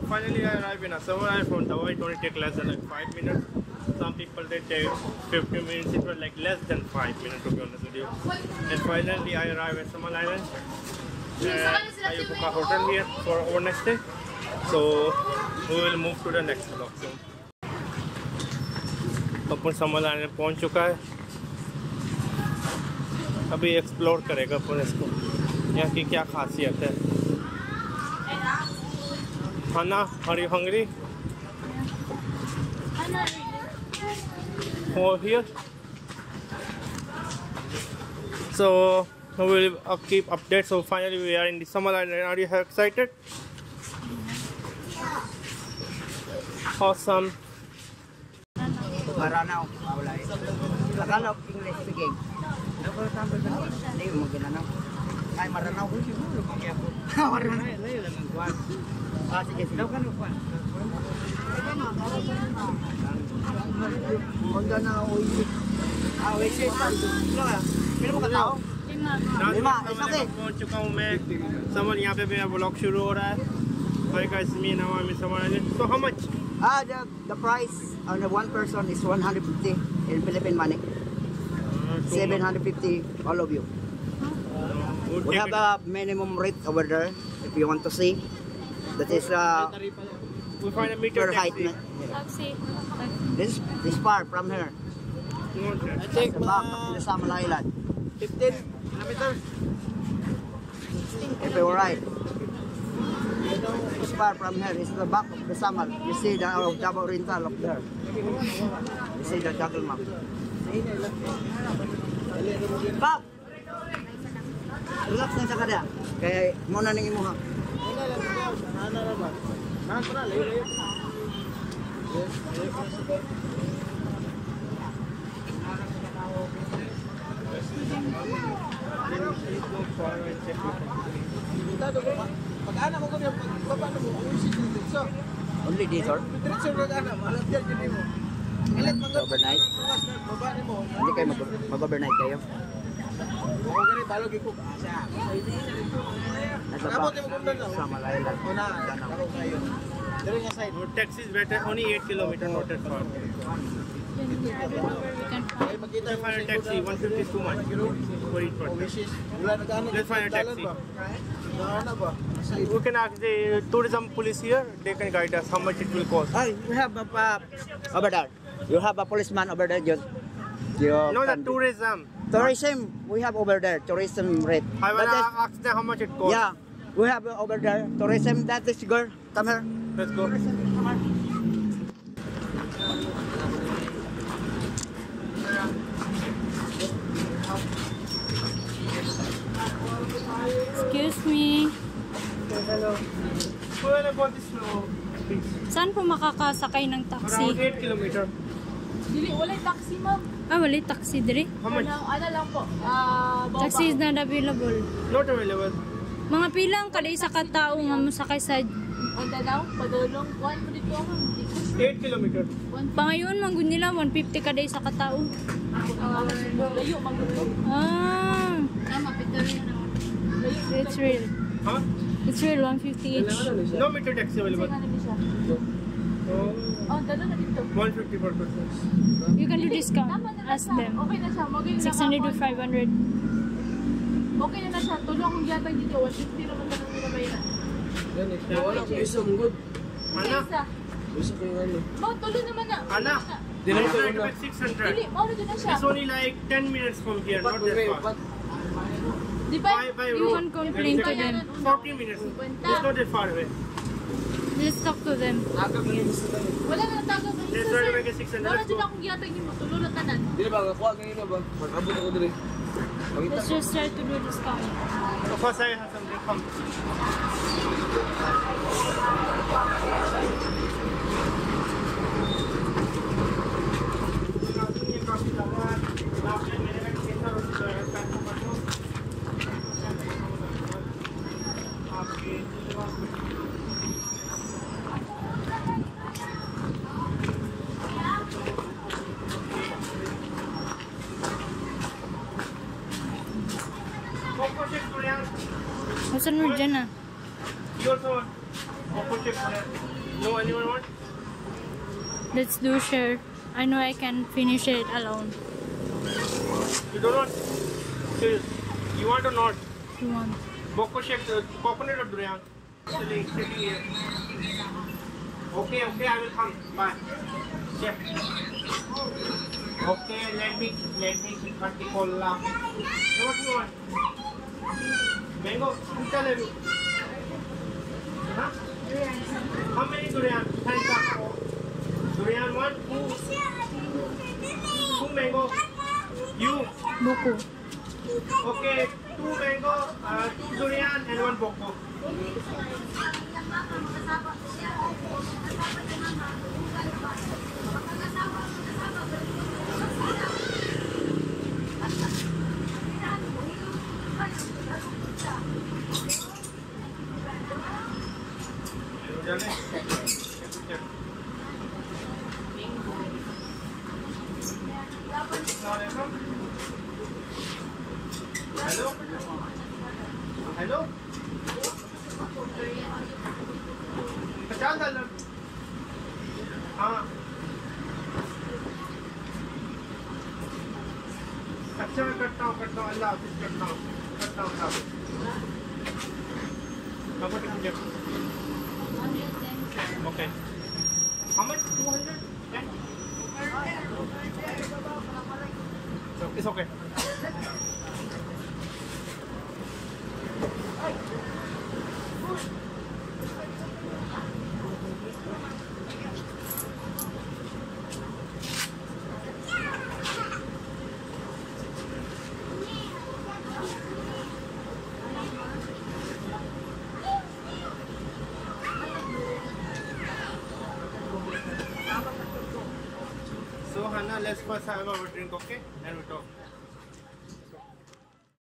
finally I arrived in Assamala from Tawai. It only take less than like 5 minutes. Some people they take 50 minutes. It was like less than 5 minutes to be honest with you. And finally I arrived at Samal Island. I booked a hotel here for overnight stay. So we will move to the next block soon. अपन समल आइलैंड पहुंच चुका है. अभी एक्सप्लोर करेगा अपन इसको. यहाँ की क्या खासियत है. Hannah, are you hungry? Over here. So we will keep updates. So finally we are in the Samal Island. Are you excited? Awesome. Maranao, Tagalog, English speaking. Hindi mo ginanaw. Ay, Maranao ko siguro. Maranao, layo lang ang kuwan. Sige, silaw ka ng kuwan. Maganda na oisip. Oisip. Sino ka? Pino mo katao? Lima, it's okay. पहुंच चुका हूँ मैं समल. यहाँ पे मेरा ब्लॉग शुरू हो रहा है. Hi guys, me now I'm in Samal Island. So how much? The price on the one person is 150 in Philippine money. 750 all of you. We have a minimum rate over there if you want to see. That is we find a meter per height. Taxi. This far from here. I Take the back of the Samal Island. 15 kilometers. If you're right. This far from here is the back of the Samal. You see the double rental up there. You see the double map. Pop! Relax na sa kada. Kaya muna nang imuha. Pag-anak mo kami, paano mo? Only this or? Diretso mag-anak, malat yan yun mo. Overnight? Hindi kayo mag-overnight kayo? Oo, ganit, balog yung kuka. Nasa back, Samal Island. Una, laro kayo. Dire nga side. Taxi is better. Only 8 kilometers, not that far. Ay, magkita Let's find a taxi. 150 is too much for each person. Wala nag-anak. Let's find a taxi. Nag-anak ba? We can ask the tourism police here. They can guide us how much it will cost. Oh, we have over there. You have a policeman over there. No, the tourism. Tourism, we have over there. Tourism rate. I want to ask them how much it costs. Yeah, we have over there. Tourism, that is girl. Come here. Let's go. Excuse me. Hello. Well, about this slow. Saan po makakasakay ng Around taxi? 8 kilometers. Dili, walay taxi, ma'am. Wala taxi dire. How much? Ano lang po, Taxi is not available. Not available. Mga pilang kada isa ka tao nga mosakay sa Wala lang, padulong. Kuhan mo dito, ma'am. 8 kilometers. pangayon man gud nila 150 kada isa ka tao. Layo, magluto. Ah, Tama, pito rin na. Layo. it's real. Huh? It's real 150 each. No meter taxi available. Kasi nga namin siya. Oh, Oh, dalo na dito. 150 per person. You can do discount. Tama na Ask siya. them. Okay na siya. 600 to 500. Okay na siya. Tulong akong yatang dito. 150 naman na nang ninabayaran. Wala ko isang good. Ana? Isa. Gusto ko yung ano. Mau, tuloy naman na. Ana? Dili I ko tried na. with 600. Dili, mau na dyan na siya. It's only like 10 minutes from here, not that far. Di ba? By You road. can complain to them. 40 minutes. It's not that far away. Let's talk to them. Wala na natagap. Let's try to make it 600. Mau na Let's dyan go. akong yatang yung matulong na tanan. Dili ba, nakuha kanina ba? Mag-abot ako dili. Let's just try to do discount. So first I have something. Come. Masan mo dyan ah. You also want? Coco chip. No, anyone want? Let's do share. I know I can finish it alone. You don't want? You want or not? You want? Coco shake, coconut or durian? Sitting here. Okay, I will come. Bye. Chef. Okay, let me cut the cola. So what do you want? Mango? Who tell you? Huh? How many durian? Thank you. Durian one? Two mango. You? Buku. Okay, 2 mango, 2 durian and 1 boko. Hello? Hello? $50 lang. अच्छा मैं करता हूँ अल्लाह हाफिज़ करता हूँ Okay. How much? 200? So, it's okay. So Hannah, let's first have our drink, okay? Then we talk.